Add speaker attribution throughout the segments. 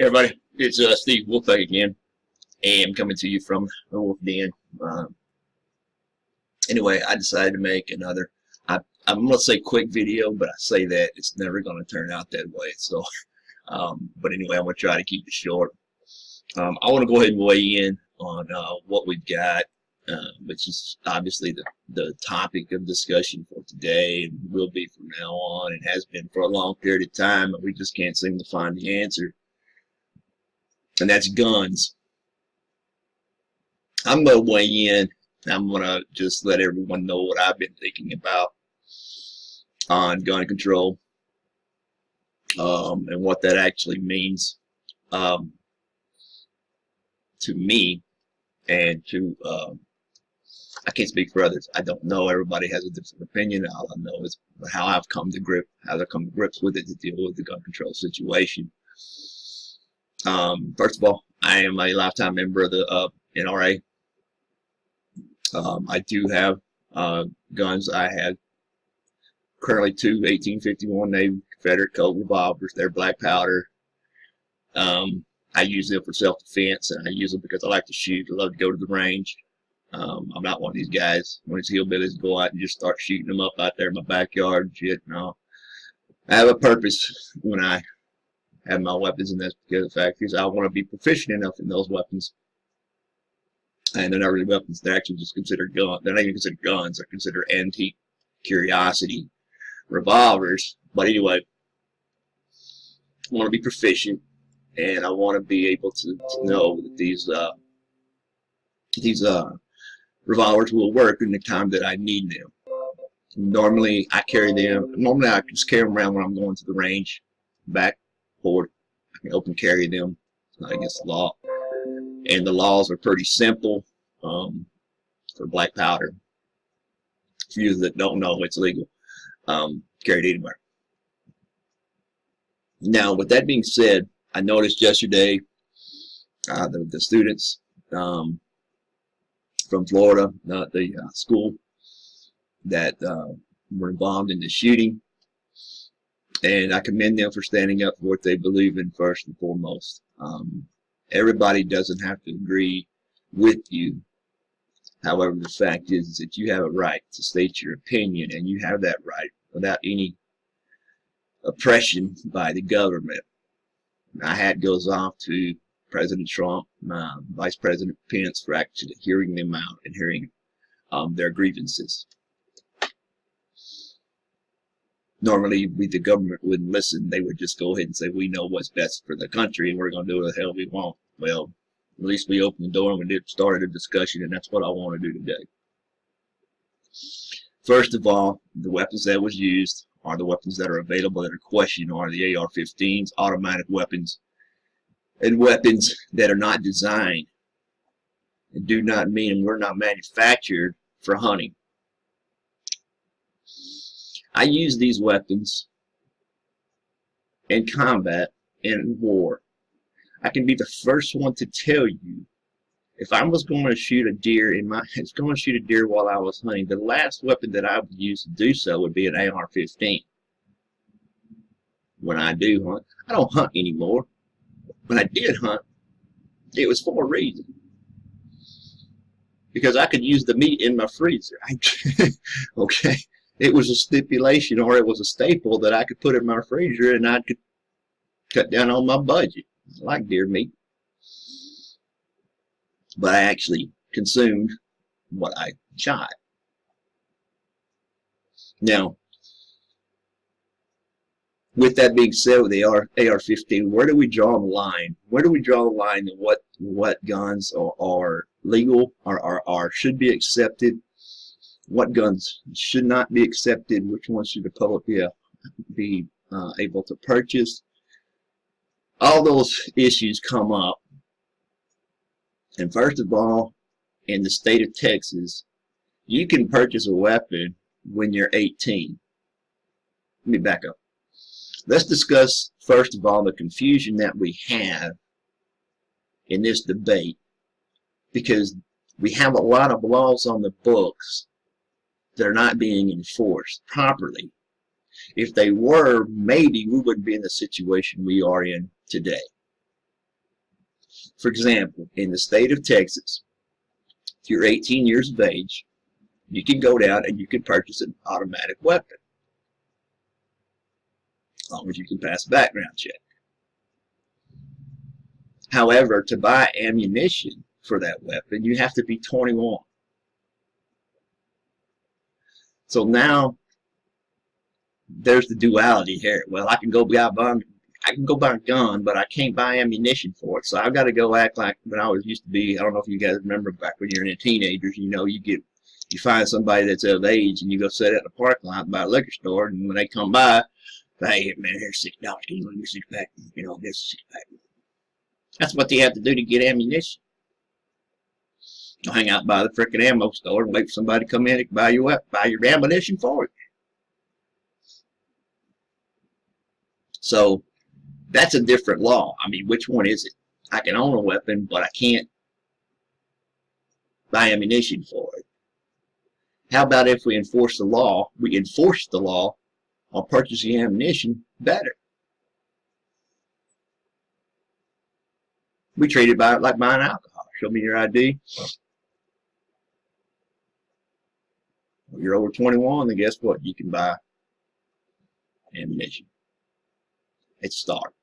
Speaker 1: Hey everybody, it's Steve Wolfpack again, and I'm coming to you from the Wolf Den. Anyway, I decided to make another, I'm going to say quick video, but I say that it's never going to turn out that way. So, but anyway, I'm going to try to keep it short. I want to go ahead and weigh in on what we've got, which is obviously the topic of discussion for today, and will be from now on, and has been for a long period of time, and we just can't seem to find the answer. And that's guns. I'm going to weigh in. I'm going to just let everyone know what I've been thinking about on gun control, and what that actually means to me and to I can't speak for others. I don't know. Everybody has a different opinion. All I know is how I've come to grips with it to deal with the gun control situation. First of all, I am a lifetime member of the NRA. I do have guns. I have currently two 1851 Navy Confederate Colt revolvers. They're black powder. I use them for self-defense, and I use them because I like to shoot. I love to go to the range. I'm not one of these guys, one of these hillbillies, go out and just start shooting them up out there in my backyard and shit. No, I have a purpose when I have my weapons, and that's because the fact is I want to be proficient enough in those weapons. And they're not really weapons. They're actually just considered guns. They're not even considered guns. They're considered antique curiosity revolvers. But anyway, I want to be proficient, and I want to be able to know that these revolvers will work in the time that I need them. Normally, I carry them. Normally, I just carry them around when I'm going to the range, back, forward. I can open carry them. It's not against the law. And the laws are pretty simple for black powder. For you that don't know, it's legal. Carried anywhere. Now, with that being said, I noticed yesterday the students from Florida, the school that were involved in the shooting, and I commend them for standing up for what they believe in first and foremost. Everybody doesn't have to agree with you. However, the fact is that you have a right to state your opinion, and you have that right without any oppression by the government. My hat goes off to President Trump, Vice President Pence, for actually hearing them out and hearing their grievances. Normally, the government wouldn't listen. They would just go ahead and say, we know what's best for the country, and we're going to do what the hell we want. Well, at least we opened the door and we started a discussion, and that's what I want to do today. First of all, the weapons that was used are the weapons that are available that are questioned are the AR-15s, automatic weapons, and weapons that are not designed and do not mean and were not manufactured for hunting. I use these weapons in combat and in war. I can be the first one to tell you, if I was going to shoot a deer while I was hunting, the last weapon that I would use to do so would be an AR-15. When I do hunt, I don't hunt anymore. When I did hunt, it was for a reason. Because I could use the meat in my freezer. Okay? It was a stipulation, or it was a staple that I could put in my freezer, and I could cut down on my budget. I like deer meat. But I actually consumed what I shot. Now, with that being said, with the AR-15, where do we draw the line? Where do we draw the line in what guns are legal or should be accepted? What guns should not be accepted? Which ones should the public be able to purchase? All those issues come up. And first of all, in the state of Texas, you can purchase a weapon when you're 18. Let me back up. Let's discuss, first of all, the confusion that we have in this debate, because we have a lot of laws on the books that are not being enforced properly. If they were, maybe we wouldn't be in the situation we are in today. For example, in the state of Texas, if you're 18 years of age, you can go down and you can purchase an automatic weapon, as long as you can pass a background check. However, to buy ammunition for that weapon, you have to be 21. So now there's the duality here. Well, I can go buy a gun, but I can't buy ammunition for it. So I've got to go act like when I was used to be. I don't know if you guys remember back when you're in teenagers. You know, you find somebody that's of age, and you go sit at the parking lot by a liquor store, and when they come by, hey man, here's $6. Can you give me a 6-pack? You know, this 6-pack. That's what they have to do to get ammunition. You'll hang out by the frickin' ammo store and wait for somebody to come in and buy your ammunition for it. So that's a different law. I mean, which one is it? I can own a weapon, but I can't buy ammunition for it. How about if we enforce the law? We enforce the law on purchasing ammunition better. We treat it like buying alcohol. Show me your ID. If you're over 21, then guess what? You can buy ammunition. It's a start.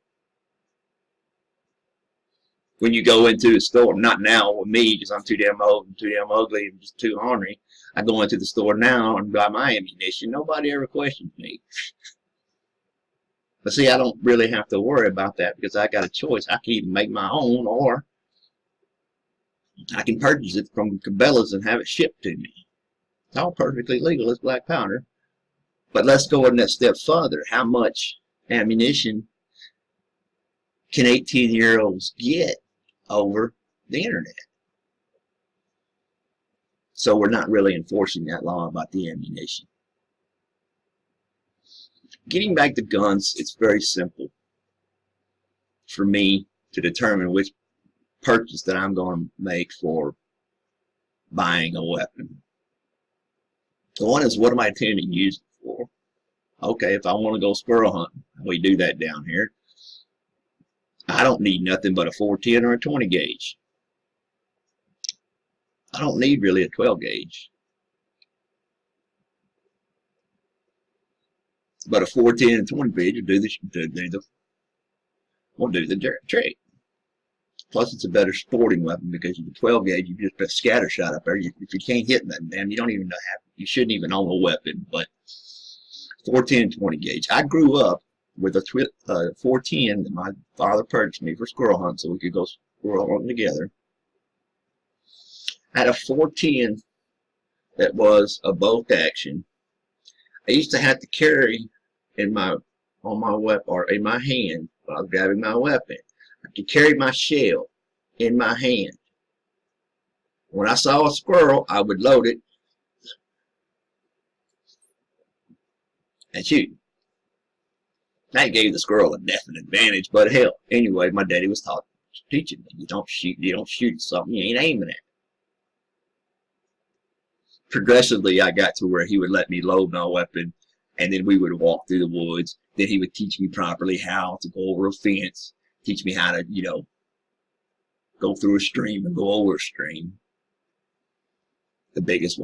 Speaker 1: When you go into the store, not now with me because I'm too damn old and too damn ugly and just too ornery. I go into the store now and buy my ammunition. Nobody ever questions me. But see, I don't really have to worry about that because I got a choice. I can either make my own or I can purchase it from Cabela's and have it shipped to me. It's all perfectly legal. It's black powder. But let's go one step further. How much ammunition can 18-year-olds get over the internet? So we're not really enforcing that law about the ammunition. Getting back to guns, it's very simple for me to determine which purchase that I'm going to make for buying a weapon. One is, what am I intending to use it for? Okay, if I want to go squirrel hunting, we do that down here. I don't need nothing but a 410 or a 20 gauge. I don't need really a 12 gauge. But a 410 and 20 gauge will do the trick. Plus, it's a better sporting weapon because the 12 gauge, you just put a scatter shot up there. If you can't hit that, damn, you don't even have. You shouldn't even own a weapon. But 410 and 20 gauge. I grew up with a 410 that my father purchased me for squirrel hunting, so we could go squirrel hunting together. I had a 410 that was a bolt action. I used to have to carry in my weapon or in my hand while I was grabbing my weapon. I could carry my shell in my hand. When I saw a squirrel, I would load it and shoot. That gave the squirrel a definite advantage, but hell, anyway, my daddy was teaching me, you don't shoot something you ain't aiming at. Progressively, I got to where he would let me load my weapon, and then we would walk through the woods. Then he would teach me properly how to go over a fence, teach me how to, go through a stream and go over a stream. The biggest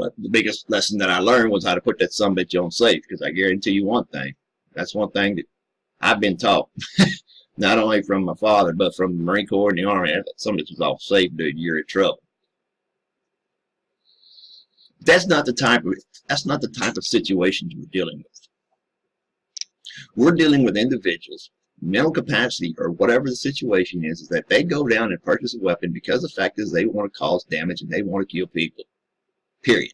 Speaker 1: lesson that I learned was how to put that sumbitch on safe, because I guarantee you one thing. That's one thing that I've been taught, not only from my father, but from the Marine Corps and the Army. That sumbitch was off safe, dude, you're in trouble. That's not the type of situations we're dealing with. We're dealing with individuals, mental capacity, or whatever the situation is that they go down and purchase a weapon because the fact is they want to cause damage and they want to kill people. Period.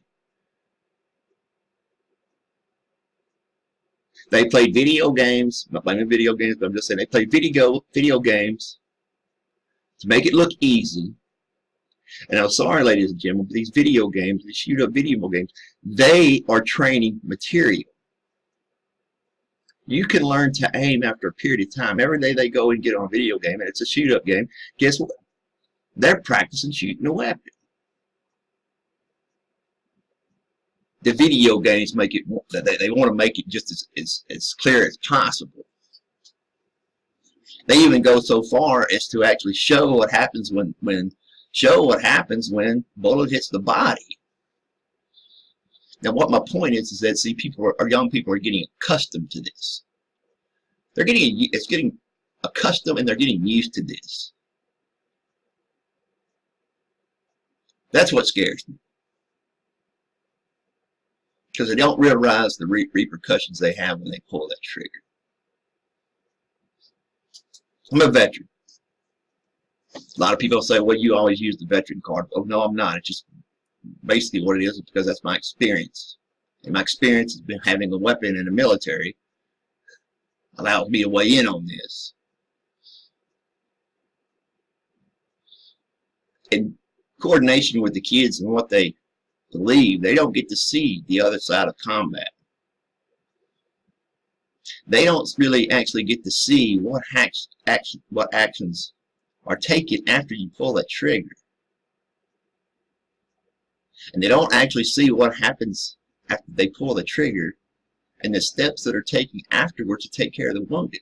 Speaker 1: They play video games. I'm not blaming video games, but I'm just saying they play video games to make it look easy. And I'm sorry, ladies and gentlemen, but these video games, these shoot-up video games, they are training material. You can learn to aim after a period of time. Every day they go and get on a video game, and it's a shoot-up game. Guess what? They're practicing shooting a weapon. The video games make it, they want to make it just as clear as possible. They even go so far as to actually show what happens when bullet hits the body. Now, what my point is that, see, young people are getting accustomed to this. It's getting accustomed, and they're getting used to this. That's what scares me, because they don't realize the repercussions they have when they pull that trigger. I'm a veteran. A lot of people say, well, you always use the veteran card. Oh, no, I'm not. It's just basically what it is, because that's my experience. And my experience has been having a weapon in the military allows me to weigh in on this. In coordination with the kids and what they believe, they don't get to see the other side of combat. They don't really actually get to see what actions are taken after you pull that trigger. And they don't actually see what happens after they pull the trigger and the steps that are taken afterwards to take care of the wounded.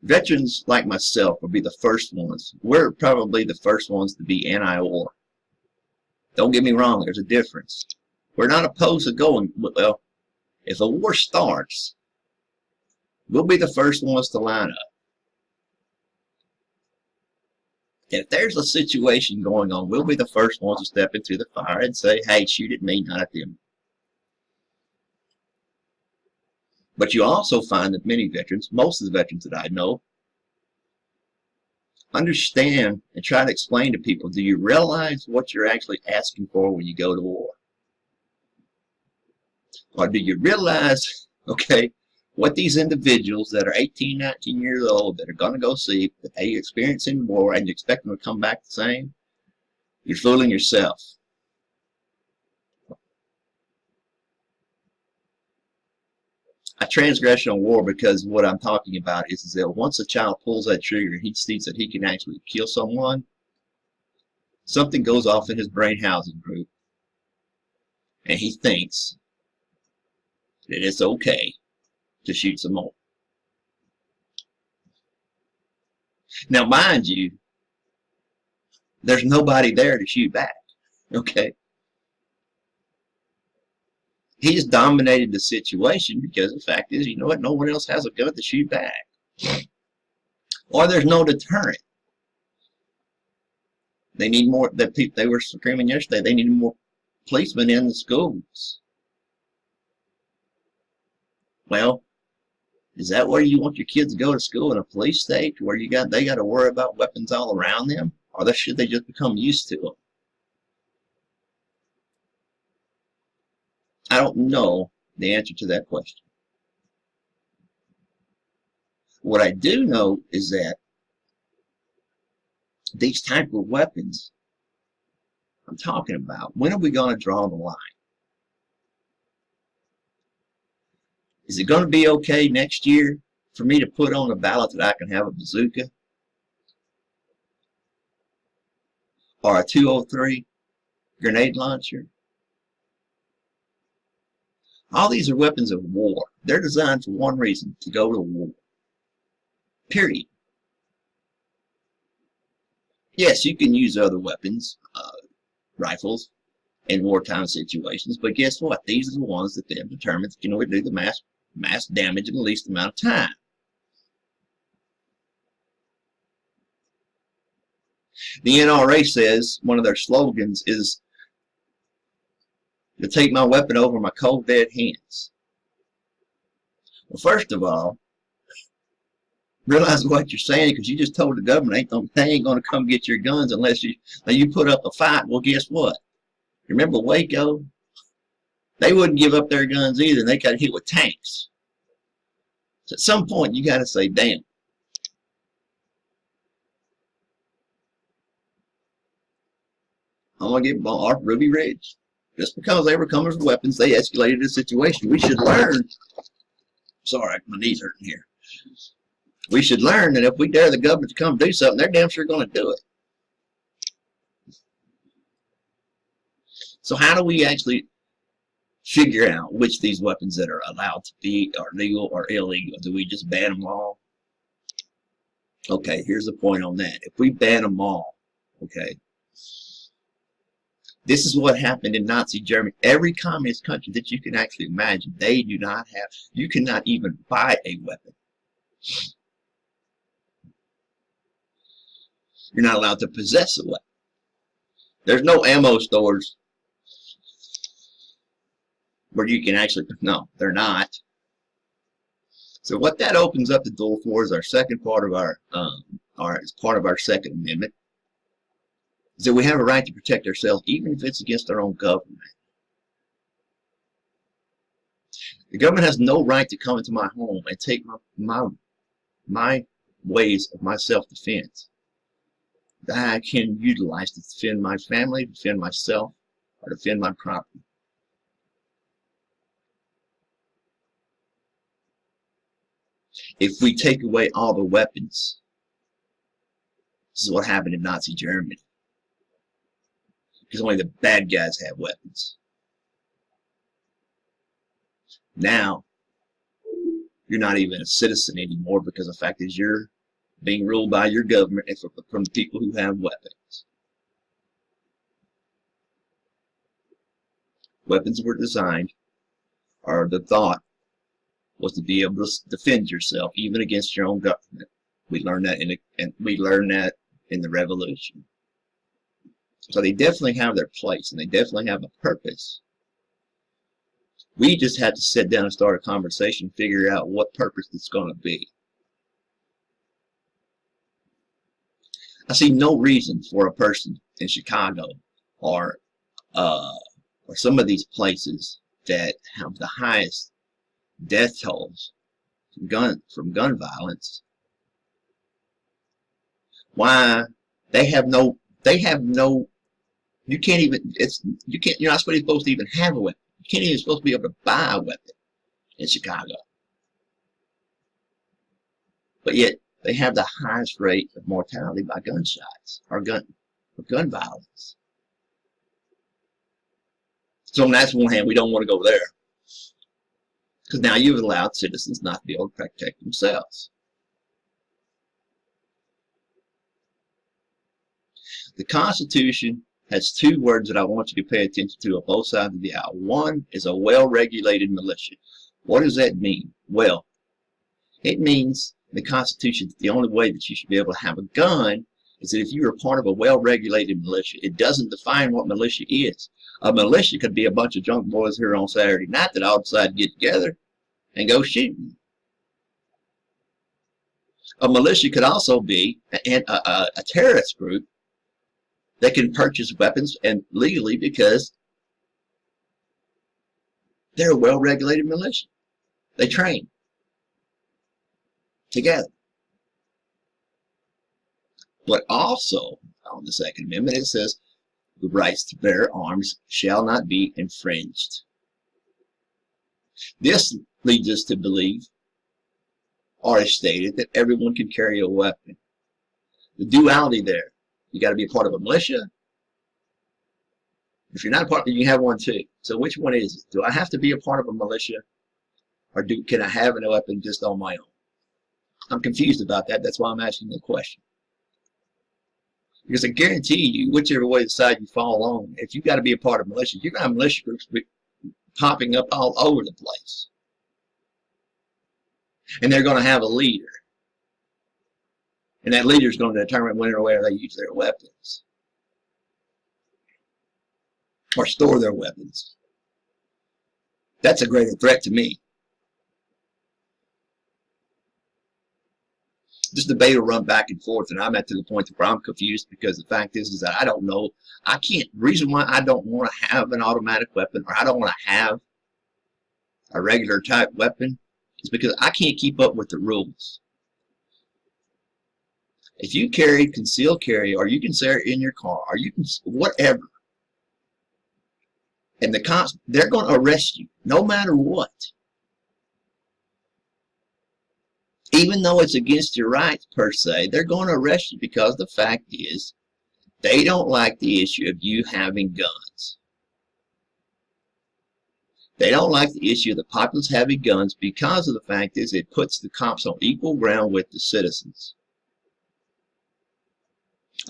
Speaker 1: Veterans like myself will be the first ones. We're probably the first ones to be anti-war. Don't get me wrong, there's a difference. We're not opposed to going, well, if a war starts, we'll be the first ones to line up. If there's a situation going on, we'll be the first ones to step into the fire and say, hey, shoot at me, not at them. But you also find that many veterans, most of the veterans that I know, understand and try to explain to people, do you realize what you're actually asking for when you go to war? Or do you realize, okay, what these individuals that are 18, 19 years old that are going to go see, that they experience in war and you expect them to come back the same? You're fooling yourself. I transgress on war because what I'm talking about is that once a child pulls that trigger and he sees that he can actually kill someone, something goes off in his brain housing group, and he thinks that it's okay to shoot some more. Now, mind you, there's nobody there to shoot back, okay? He's dominated the situation because the fact is, you know what, no one else has a gun to shoot back. Or there's no deterrent. They need more, they were screaming yesterday, they need more policemen in the schools. Well, is that where you want your kids to go to school, in a police state where they got to worry about weapons all around them? Or should they just become used to them? I don't know the answer to that question. What I do know is that these type of weapons I'm talking about, when are we going to draw the line? Is it going to be okay next year for me to put on a ballot that I can have a bazooka or a 203 grenade launcher? All these are weapons of war. They're designed for one reason, to go to war. Period. Yes, you can use other weapons, rifles, in wartime situations, but guess what? These are the ones that they've determined that can only do the mass damage in the least amount of time. The NRA says one of their slogans is to take my weapon over my cold dead hands. Well, first of all, realize what you're saying, because you just told the government they ain't going to come get your guns unless you put up a fight. Well, guess what? Remember Waco? They wouldn't give up their guns either, and they got hit with tanks. So at some point, you got to say, damn. I'm going to get off Ruby Ridge. Just because they were coming with weapons, they escalated the situation. We should learn. Sorry, my knee's hurting here. We should learn that if we dare the government to come do something, they're damn sure going to do it. So how do we actually figure out which of these weapons that are allowed to be are legal or illegal. Do we just ban them all? Okay, here's the point on that. If we ban them all, okay, this is what happened in Nazi Germany. Every communist country that you can actually imagine, they do not have, you cannot even buy a weapon. You're not allowed to possess a weapon. There's no ammo stores where you can actually, no, they're not. So what that opens up the door for is our second part of as part of our Second Amendment, is that we have a right to protect ourselves, even if it's against our own government. The government has no right to come into my home and take my ways of my self-defense that I can utilize to defend my family, defend myself, or defend my property. If we take away all the weapons, this is what happened in Nazi Germany. Because only the bad guys have weapons. Now, you're not even a citizen anymore, because the fact is you're being ruled by your government and from the people who have weapons. Weapons were designed, or the thought was to be able to defend yourself even against your own government. We learned that in the Revolution. So they definitely have their place, and they definitely have a purpose. We just had to sit down and start a conversation, figure out what purpose it's going to be. I see no reason for a person in Chicago or some of these places that have the highest death tolls from gun violence. Why you're not supposed to even have a weapon. You can't even supposed to be able to buy a weapon in Chicago. But yet they have the highest rate of mortality by gunshots or gun violence. So on that one hand, we don't want to go there, because now you've allowed citizens not to be able to protect themselves. The Constitution has two words that I want you to pay attention to on both sides of the aisle. One is a well-regulated militia. What does that mean? Well, it means in the Constitution that the only way that you should be able to have a gun is that if you are part of a well-regulated militia. It doesn't define what militia is. A militia could be a bunch of drunk boys here on Saturday night that all decide to get together and go shooting. A militia could also be a terrorist group that can purchase weapons and legally, because they're a well-regulated militia. They train together. But also, on the Second Amendment, it says the rights to bear arms shall not be infringed. This leads us to believe, or is stated, that everyone can carry a weapon. The duality there. You got to be a part of a militia. If you're not a part, you have one too. So which one is it? Do I have to be a part of a militia, or can I have a weapon just on my own? I'm confused about that. That's why I'm asking the question. Because I guarantee you, whichever way side you fall on, if you got to be a part of militia, you're going to have militia groups popping up all over the place. And they're going to have a leader. And that leader is going to determine when or where they use their weapons, or store their weapons. That's a greater threat to me. This debate will run back and forth, and I'm at to the point where I'm confused, because the fact is that I don't know. The reason why I don't want to have an automatic weapon, or I don't want to have a regular type weapon, is because I can't keep up with the rules. If you carry concealed carry, or you can carry it in your car, or you can whatever, and the cops, they're going to arrest you no matter what. Even though it's against your rights per se, they're going to arrest you, because the fact is they don't like the issue of you having guns. They don't like the issue of the populace having guns because of the fact is it puts the cops on equal ground with the citizens.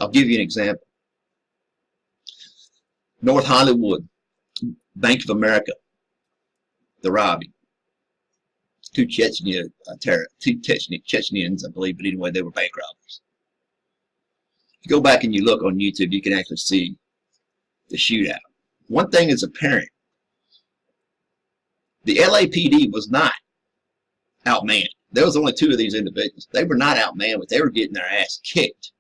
Speaker 1: I'll give you an example. North Hollywood, Bank of America, the robbing. Two Chechenians, I believe, but anyway, they were bank robbers. If you go back and you look on YouTube, you can actually see the shootout. One thing is apparent. The LAPD was not outmanned. There was only two of these individuals. They were not outmanned, but they were getting their ass kicked.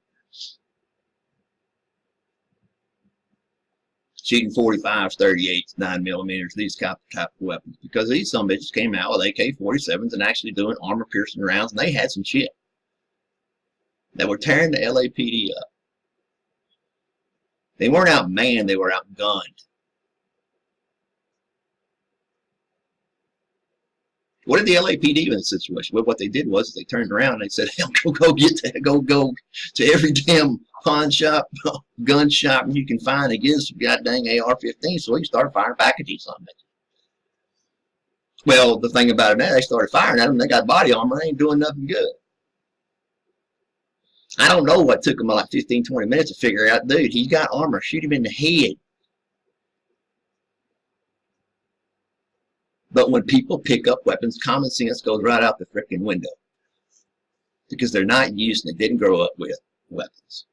Speaker 1: Shooting 45s, 38s, 9mm, these type of weapons. Because these some bitches came out with AK-47s and actually doing armor-piercing rounds, and they had some shit. They were tearing the LAPD up. They weren't outmanned, they were outgunned. What did the LAPD do in this situation? Well, what they did was they turned around and they said, hell, go to every damn pawn shop, gun shop you can find and get some goddamn AR-15, so we can start firing back at these zombies. Well, the thing about it now, they started firing at them, they got body armor, they ain't doing nothing good. I don't know what took them like 15, 20 minutes to figure out, dude, he's got armor, shoot him in the head. But when people pick up weapons, common sense goes right out the freaking window. Because they're not used and they didn't grow up with weapons.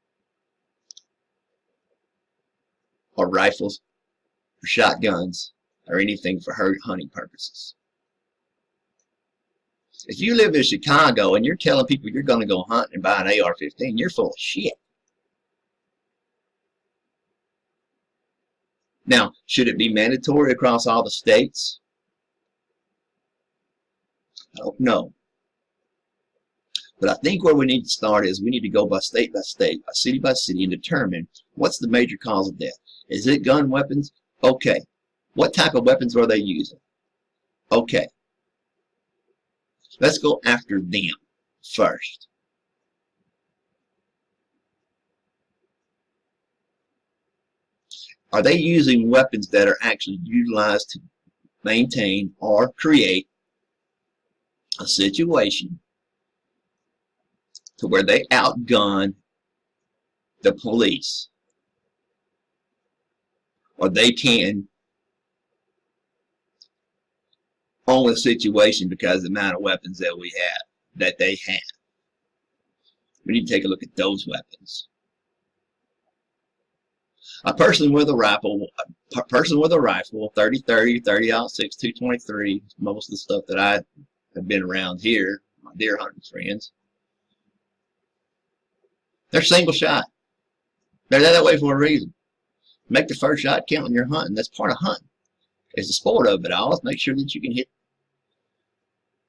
Speaker 1: Or rifles, or shotguns, or anything for hunting purposes. If you live in Chicago and you're telling people you're going to go hunt and buy an AR-15, you're full of shit. Now, should it be mandatory across all the states? I don't know. But I think where we need to start is we need to go by state, by city, and determine what's the major cause of death. Is it gun weapons? Okay. What type of weapons are they using? Okay. Let's go after them first. Are they using weapons that are actually utilized to maintain or create a situation to where they outgun the police, or they can own a situation because of the amount of weapons that we have, that they have? We need to take a look at those weapons. A person with a rifle, 30-30, 30-06, 223, most of the stuff that I have been around here, my deer hunting friends, they're single shot. They're that way for a reason. Make the first shot count when you're hunting. That's part of hunting. It's the sport of it all. Let's make sure that you can hit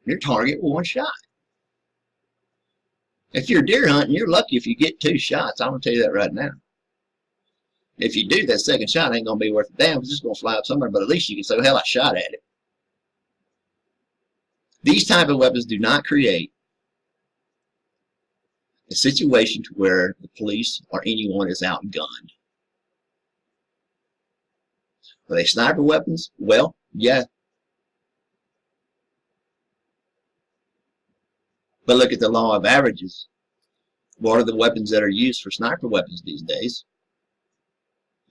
Speaker 1: your target with one shot. If you're deer hunting, you're lucky if you get 2 shots. I'm going to tell you that right now. If you do, that second shot ain't going to be worth a damn. It's just going to fly up somewhere, but at least you can say, well, hell, I shot at it. These type of weapons do not create a situation to where the police or anyone is outgunned. Are they sniper weapons? Well, yeah. But look at the law of averages. What are the weapons that are used for sniper weapons these days?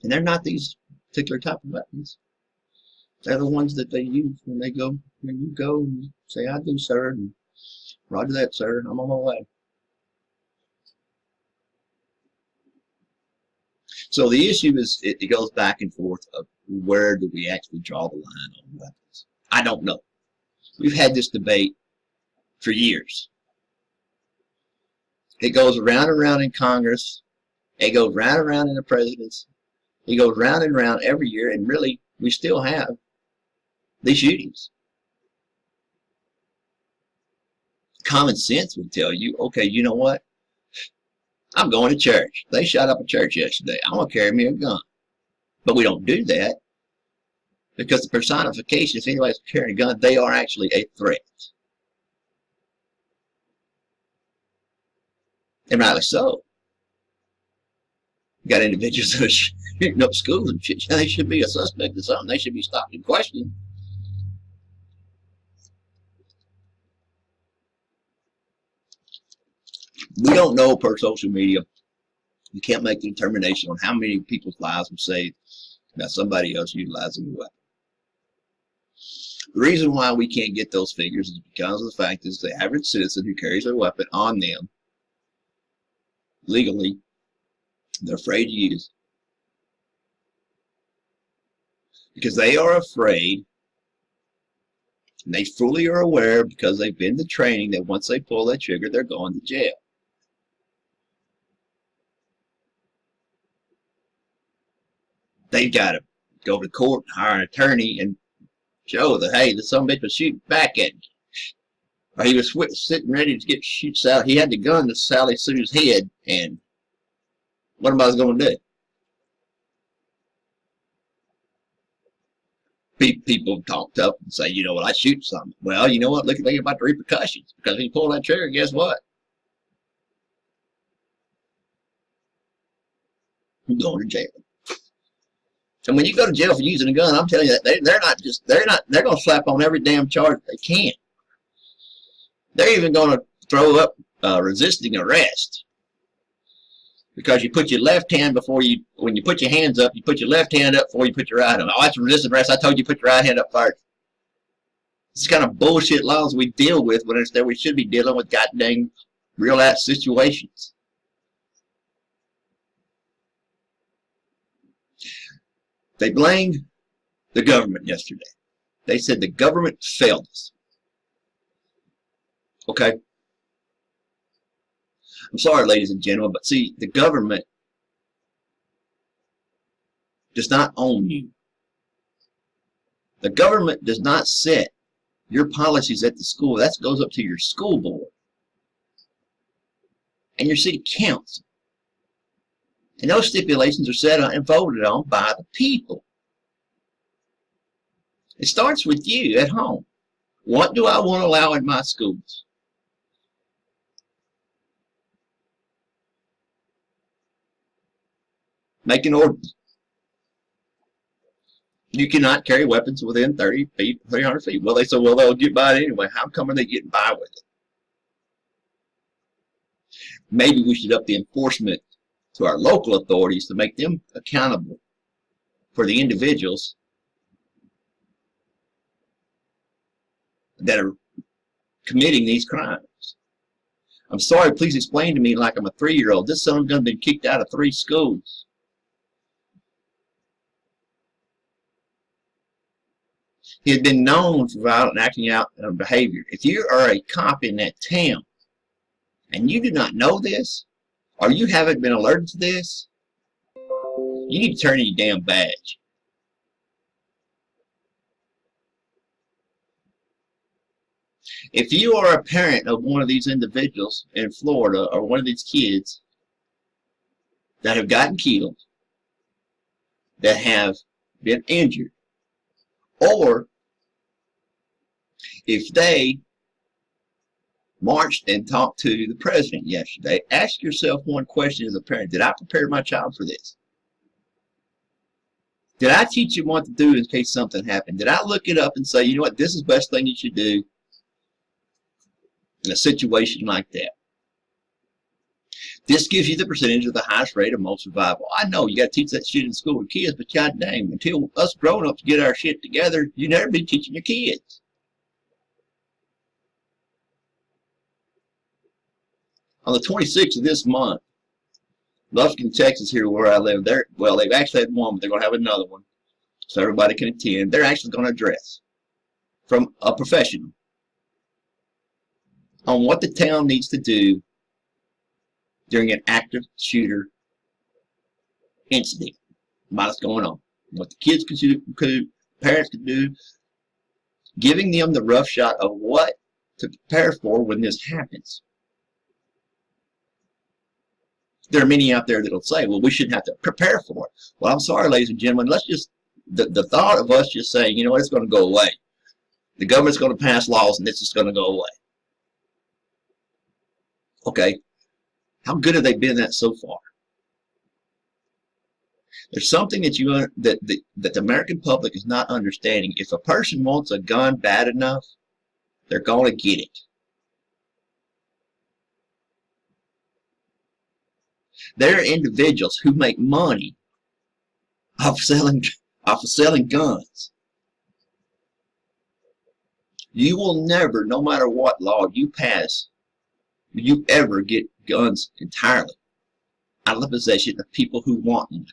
Speaker 1: And they're not these particular type of weapons. They're the ones that they use when you go and say, I do, sir, and roger that, sir, I'm on my way. So the issue is, it goes back and forth of where do we actually draw the line on weapons? I don't know. We've had this debate for years. It goes round and round in Congress. It goes round and round in the presidency. It goes round and round every year, and really, we still have these shootings. Common sense would tell you, okay, you know what? I'm going to church. They shot up a church yesterday. I'm going to carry me a gun. But we don't do that because the personification, if anybody's carrying a gun, they are actually a threat. And rightly so. You got individuals that are shooting up schools and shit. They should be a suspect or something. They should be stopped and questioned. We don't know per social media. You can't make the determination on how many people's lives were saved by somebody else utilizing the weapon. The reason why we can't get those figures is because of the fact is the average citizen who carries a weapon on them legally, they're afraid to use it. Because they are afraid, and they fully are aware because they've been to training that once they pull that trigger, they're going to jail. They've got to go to court, hire an attorney, and show that, hey, the son of a bitch was shooting back at me. Or he was sitting ready to get shoot Sally. He had the gun to Sally Sue's head, and what am I going to do? People talked up and say, you know what, I shoot something. Well, you know what, think about the repercussions. Because if you pull that trigger, guess what? You're going to jail. And when you go to jail for using a gun, I'm telling you that they're going to slap on every damn charge they can. They're even going to throw up resisting arrest. Because you put your left hand when you put your hands up, you put your left hand up before you put your right hand up. Oh, that's resisting arrest. I told you put your right hand up first. This kind of bullshit laws we deal with when instead we should be dealing with goddamn real life situations. They blamed the government yesterday. They said the government failed us. Okay. I'm sorry, ladies and gentlemen, but see, the government does not own you. The government does not set your policies at the school. That goes up to your school board and your city council. And those stipulations are set on and voted on by the people. It starts with you at home. What do I want to allow in my schools? Make an ordinance. You cannot carry weapons within 30 feet, 300 feet. Well, they say, well, they'll get by it anyway. How come are they getting by with it? Maybe we should up the enforcement to our local authorities to make them accountable for the individuals that are committing these crimes. I'm sorry, please explain to me like I'm a 3-year-old. This son of a gun has been kicked out of 3 schools. He had been known for violent acting out behavior. If you are a cop in that town and you do not know this, or you haven't been alerted to this, you need to turn in your damn badge. If you are a parent of one of these individuals in Florida or one of these kids that have gotten killed, that have been injured, or if they marched and talked to the president yesterday, ask yourself one question as a parent. Did I prepare my child for this? Did I teach him what to do in case something happened? Did I look it up and say, you know what, this is the best thing you should do in a situation like that? This gives you the percentage of the highest rate of most survival. I know you got to teach that shit in school with kids, but god dang, until us grown-ups get our shit together, you never be teaching your kids. On the 26th of this month, Lufkin, Texas, here where I live, they've actually had one, but they're going to have another one so everybody can attend. They're actually going to address from a professional on what the town needs to do during an active shooter incident. What's going on? What the kids could parents could do, giving them the rough shot of what to prepare for when this happens. There are many out there that'll say, well, we shouldn't have to prepare for it. Well, I'm sorry, ladies and gentlemen, let's just, the thought of us just saying, you know what, it's going to go away. The government's going to pass laws and this is going to go away. Okay, how good have they been at so far? There's something that the American public is not understanding. If a person wants a gun bad enough, they're going to get it. There are individuals who make money off of selling guns. You will never, no matter what law you pass, will you ever get guns entirely out of the possession of people who want them.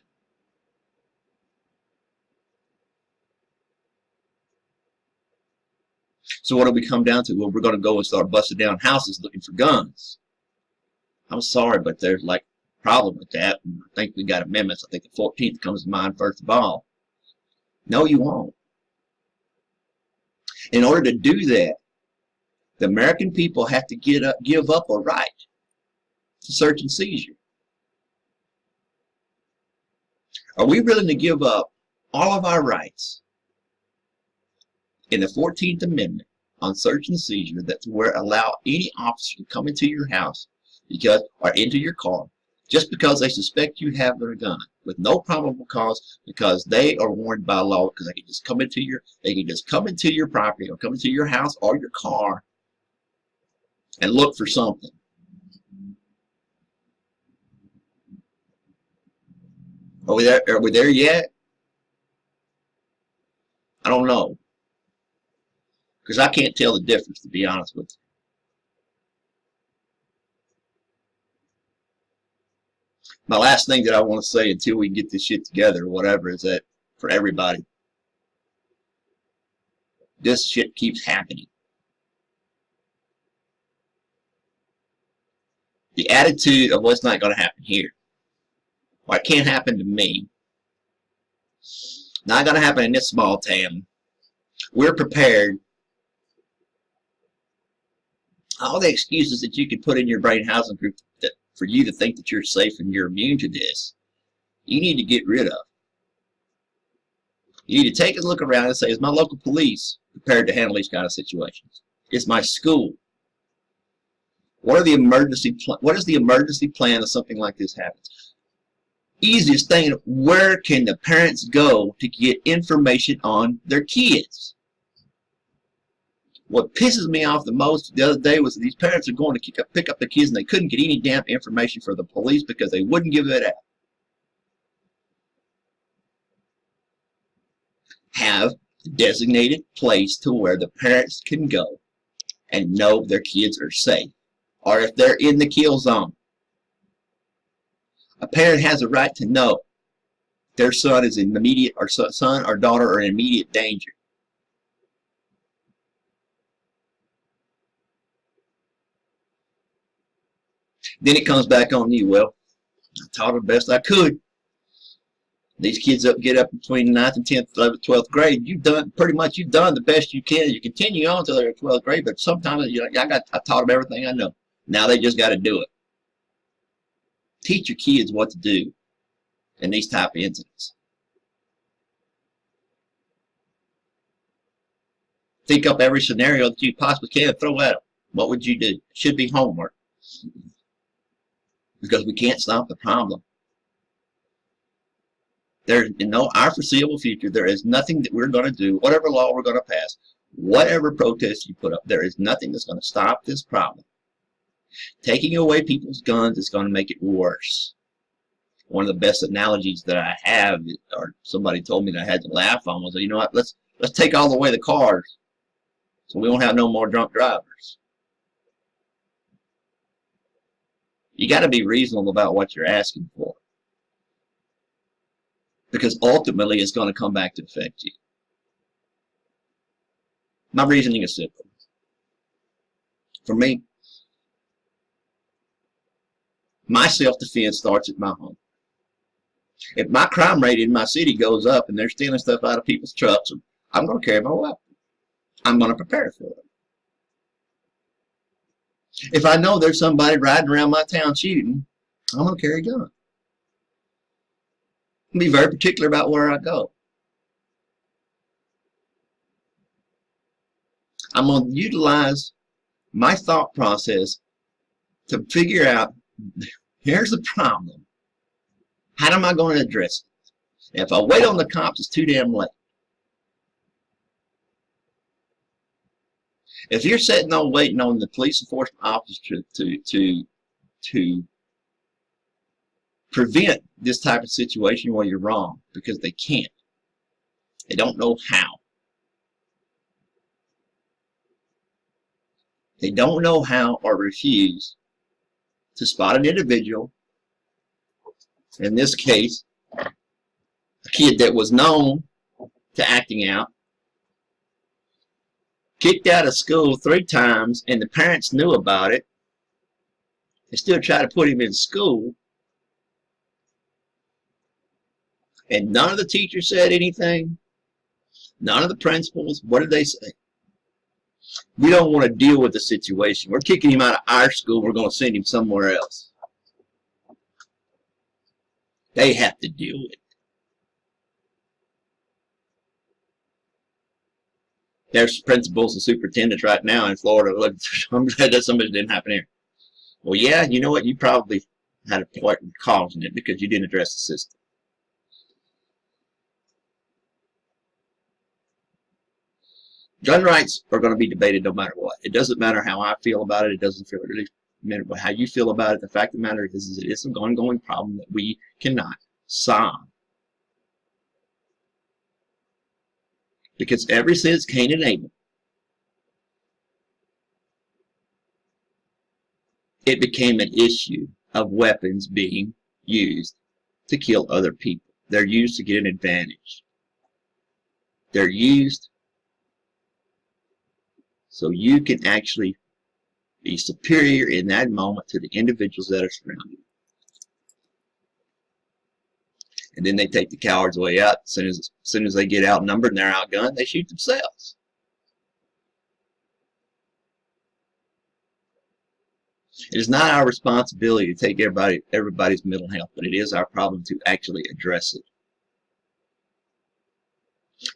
Speaker 1: So what do we come down to? Well, we're going to go and start busting down houses looking for guns. I'm sorry, but there's like a problem with that. And I think we got amendments. I think the 14th comes to mind first of all. No, you won't. In order to do that, the American people have to give up a right to search and seizure. Are we willing to give up all of our rights in the 14th Amendment on search and seizure that to allow any officer to come into your house or into your car just because they suspect you have a gun with no probable cause, because they are warned by law, because they can just come into your property or come into your house or your car and look for something? Are we there? Are we there yet? I don't know, because I can't tell the difference, to be honest with you. My last thing that I want to say until we get this shit together or whatever is that for everybody, this shit keeps happening. The attitude of what's not going to happen here, or it can't happen to me, not going to happen in this small town. We're prepared. All the excuses that you can put in your brain housing group for you to think that you're safe and you're immune to this, you need to get rid of. You need to take a look around and say, is my local police prepared to handle these kind of situations? Is my school? What is the emergency plan if something like this happens? Easiest thing, where can the parents go to get information on their kids? What pisses me off the most the other day was these parents are going to pick up the kids and they couldn't get any damn information for the police because they wouldn't give it out. Have a designated place to where the parents can go and know their kids are safe, or if they're in the kill zone. A parent has a right to know their son is in immediate, or son or daughter are in immediate danger. Then it comes back on you. Well, I taught the best I could. These kids get up between 9th and 10th, 11th, 12th grade. You've done the best you can. You continue on until they're 12th grade, but sometimes I taught them everything I know. Now they just got to do it. Teach your kids what to do in these type of incidents. Think up every scenario that you possibly can, throw at them. What would you do? It should be homework. Because we can't stop the problem. There's in our foreseeable future, there is nothing that we're going to do, whatever law we're going to pass, whatever protest you put up, there is nothing that's going to stop this problem. Taking away people's guns is going to make it worse. One of the best analogies that I have, or somebody told me that I had to laugh on, was, you know what, let's take all away the cars so we won't have no more drunk drivers. You got to be reasonable about what you're asking for, because ultimately it's going to come back to affect you. My reasoning is simple. For me, my self-defense starts at my home. If my crime rate in my city goes up and they're stealing stuff out of people's trucks, I'm going to carry my weapon. I'm going to prepare for it. If I know there's somebody riding around my town shooting, I'm going to carry a gun. I'm going to be very particular about where I go. I'm going to utilize my thought process to figure out, here's the problem. How am I going to address it? If I wait on the cops, it's too damn late. If you're sitting on waiting on the police enforcement officer to prevent this type of situation, well, you're wrong, because they can't. They don't know how. They don't know how or refuse to spot an individual, in this case, a kid that was known to acting out, kicked out of school 3 times, and the parents knew about it. They still try to put him in school, and none of the teachers said anything. None of the principals. What did they say? We don't want to deal with the situation. We're kicking him out of our school. We're going to send him somewhere else. They have to deal with it. There's principals and superintendents right now in Florida. I'm glad that somebody didn't happen here. Well, yeah, you know what? You probably had a part in causing it because you didn't address the system. Gun rights are going to be debated no matter what. It doesn't matter how I feel about it. It doesn't really matter how you feel about it. The fact of the matter is it is an ongoing problem that we cannot solve. Because ever since Cain and Abel, it became an issue of weapons being used to kill other people. They're used to get an advantage. They're used so you can actually be superior in that moment to the individuals that are surrounding you. And then they take the cowards way out. As soon as they get outnumbered and they're outgunned, they shoot themselves. It is not our responsibility to take everybody's mental health, but it is our problem to actually address it.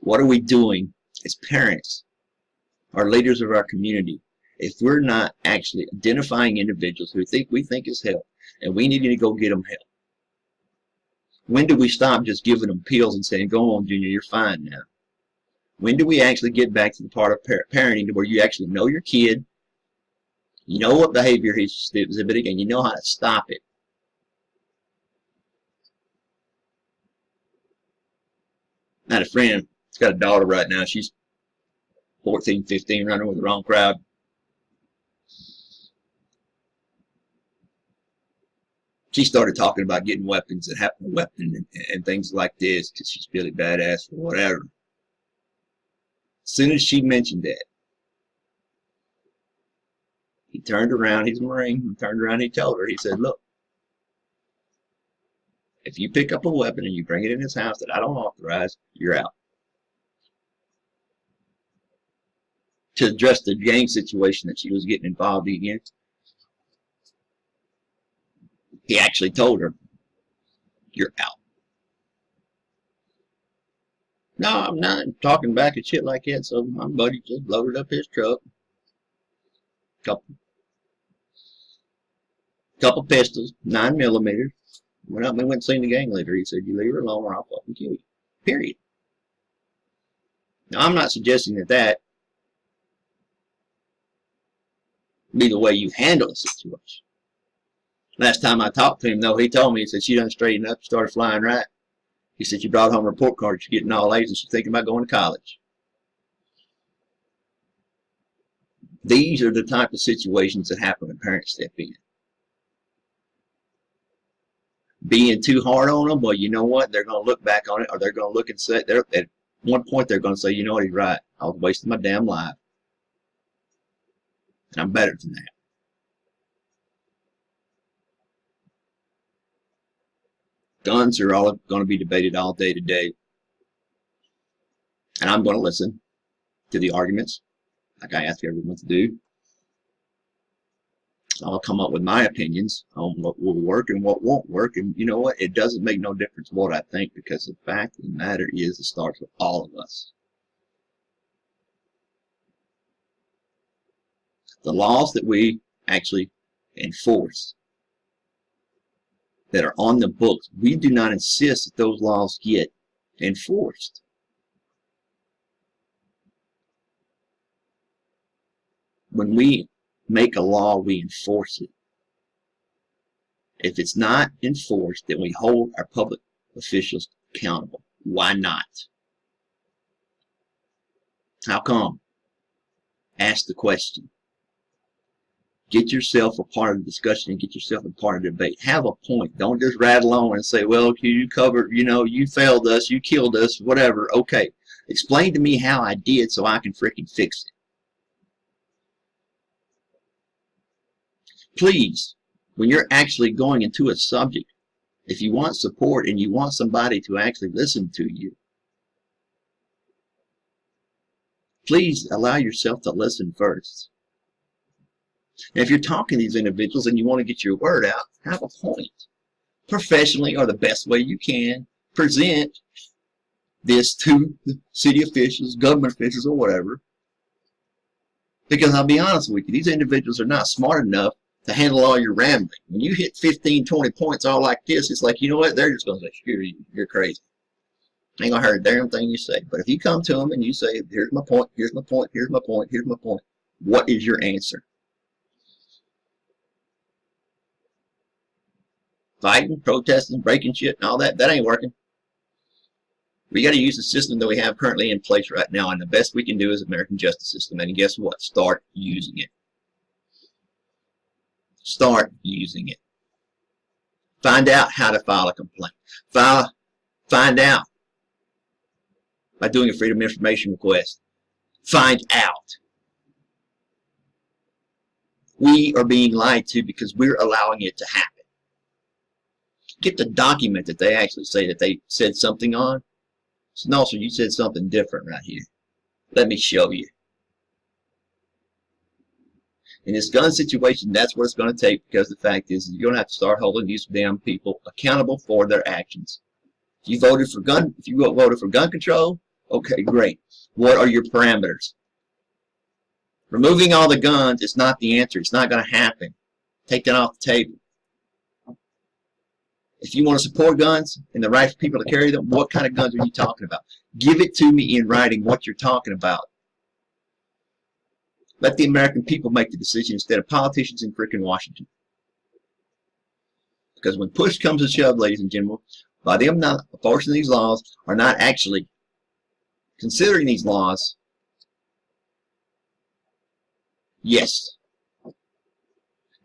Speaker 1: What are we doing as parents, our leaders of our community, if we're not actually identifying individuals who we think is help, and we need to go get them help? When do we stop just giving them pills and saying, go on, Junior, you're fine now? When do we actually get back to the part of parenting where you actually know your kid, you know what behavior he's exhibiting, and you know how to stop it? I had a friend, she's got a daughter right now. She's 14, 15, running with the wrong crowd. She started talking about getting weapons and having a weapon and things like this because she's really badass or whatever. As soon as she mentioned that, he turned around, he's a Marine, he turned around, he told her, he said, look, if you pick up a weapon and you bring it in this house that I don't authorize, you're out. To address the gang situation that she was getting involved in, he actually told her, you're out. No, I'm not talking back and shit like that, so my buddy just loaded up his truck. Couple pistols, 9mm. Went up and we went and seen the gang leader. He said, you leave her alone or I'll fucking kill you. Period. Now, I'm not suggesting that be the way you handle a situation. Last time I talked to him, though, he told me, he said she done straightened up, started flying right. He said she brought home a report card, she's getting all A's and she's thinking about going to college. These are the type of situations that happen when parents step in. Being too hard on them, well, you know what? They're going to look back on it, or they're going to look and say, at one point they're going to say, you know what, he's right. I was wasting my damn life. And I'm better than that. Guns are all going to be debated all day today. And I'm going to listen to the arguments, like I ask everyone to do. I'll come up with my opinions on what will work and what won't work. And you know what? It doesn't make no difference what I think, because the fact of the matter is it starts with all of us. The laws that we actually enforce, that are on the books, we do not insist that those laws get enforced. When we make a law, we enforce it. If it's not enforced, then we hold our public officials accountable. Why not? How come? Ask the question. Get yourself a part of the discussion and get yourself a part of the debate. Have a point. Don't just rattle on and say, well, you covered, you failed us, you killed us, whatever. Okay. Explain to me how I did so I can freaking fix it. Please, when you're actually going into a subject, if you want support and you want somebody to actually listen to you, please allow yourself to listen first. And if you're talking to these individuals and you want to get your word out, have a point. Professionally, or the best way you can, present this to the city officials, government officials, or whatever. Because I'll be honest with you, these individuals are not smart enough to handle all your rambling. When you hit 15, 20 points all like this, it's like, you know what, they're just going to say, you're crazy. Ain't going to hurt a damn thing you say. But if you come to them and you say, here's my point, here's my point, here's my point, here's my point, what is your answer? Fighting, protesting, breaking shit, and all that ain't working. We got to use the system that we have currently in place right now, and the best we can do is the American justice system. And guess what? Start using it. Start using it. Find out how to file a complaint. Find out by doing a Freedom of Information request. Find out. We are being lied to because we're allowing it to happen. Get the document that they actually say that they said something on. So, no, sir, you said something different right here. Let me show you. In this gun situation, that's what it's going to take, because the fact is you're going to have to start holding these damn people accountable for their actions. If you voted for gun control, okay, great. What are your parameters? Removing all the guns is not the answer. It's not going to happen. Take that off the table. If you want to support guns and the right for people to carry them, what kind of guns are you talking about? Give it to me in writing what you're talking about. Let the American people make the decision instead of politicians in frickin' Washington. Because when push comes to shove, ladies and gentlemen, by them not enforcing these laws or not actually considering these laws, yes,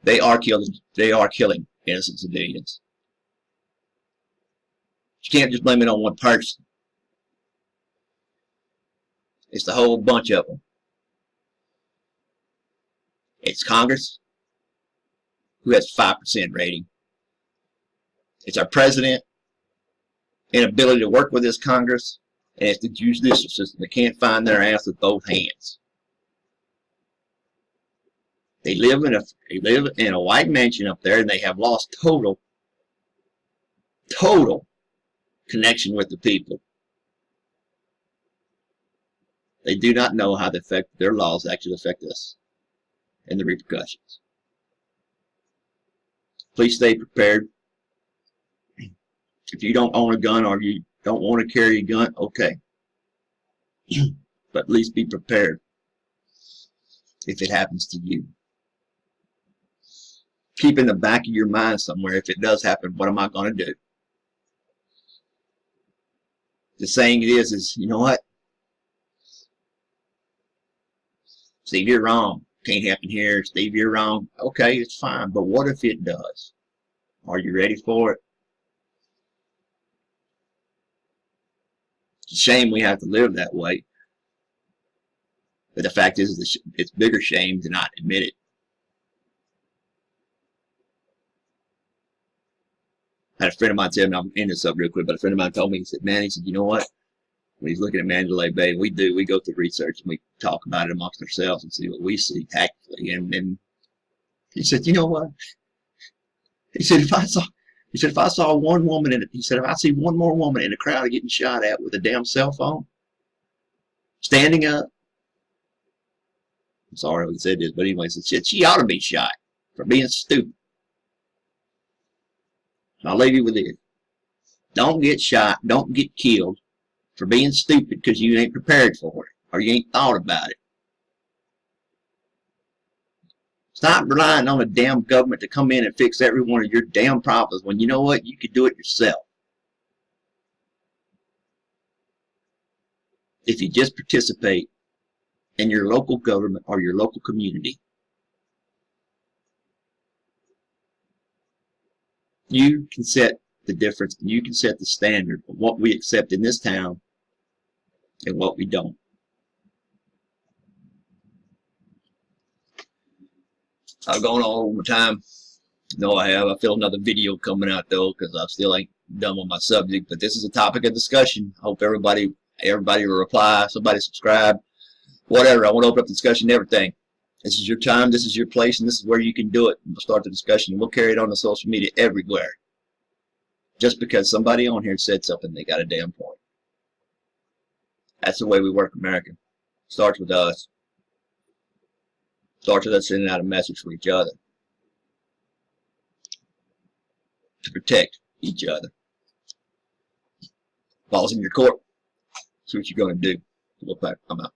Speaker 1: they are killing innocent civilians. You can't just blame it on one person. It's the whole bunch of them. It's Congress, who has 5% rating. It's our president, inability to work with this Congress, and it's the judicial system that can't find their ass with both hands. They live in a white mansion up there, and they have lost total connection with the people. They do not know how their laws actually affect us and the repercussions. Please stay prepared. If you don't own a gun or you don't want to carry a gun, okay. But at least be prepared if it happens to you. Keep in the back of your mind somewhere, if it does happen, what am I going to do? The saying is, you know what? Steve, you're wrong. Can't happen here. Steve, you're wrong. Okay, it's fine. But what if it does? Are you ready for it? It's a shame we have to live that way. But the fact is, it's a bigger shame to not admit it. I had a friend of mine tell me, I'm ending this up real quick, but a friend of mine told me, he said, you know what? When he's looking at Mandalay Bay, we go through research and we talk about it amongst ourselves and see what we see tactically. And he said, you know what? He said, if I saw one woman in it, he said, if I see one more woman in a crowd getting shot at with a damn cell phone, standing up, I'm sorry he said this, but anyway, he said, she ought to be shot for being stupid. I'll leave you with this. Don't get shot, don't get killed for being stupid because you ain't prepared for it or you ain't thought about it. Stop relying on a damn government to come in and fix every one of your damn problems when you know what? You could do it yourself. If you just participate in your local government or your local community, you can set the difference. You can set the standard of what we accept in this town and what we don't. I've gone all over time. No, I have. I feel another video coming out though, because I still ain't done with my subject. But this is a topic of discussion. I hope everybody will reply. Somebody subscribe. Whatever. I want to open up the discussion and everything. This is your time. This is your place, and this is where you can do it. We'll start the discussion. We'll carry it on to social media everywhere. Just because somebody on here said something, they got a damn point. That's the way we work, America. Starts with us. Starts with us sending out a message for each other to protect each other. Balls in your court. See what you're going to do. Look back. I'm out.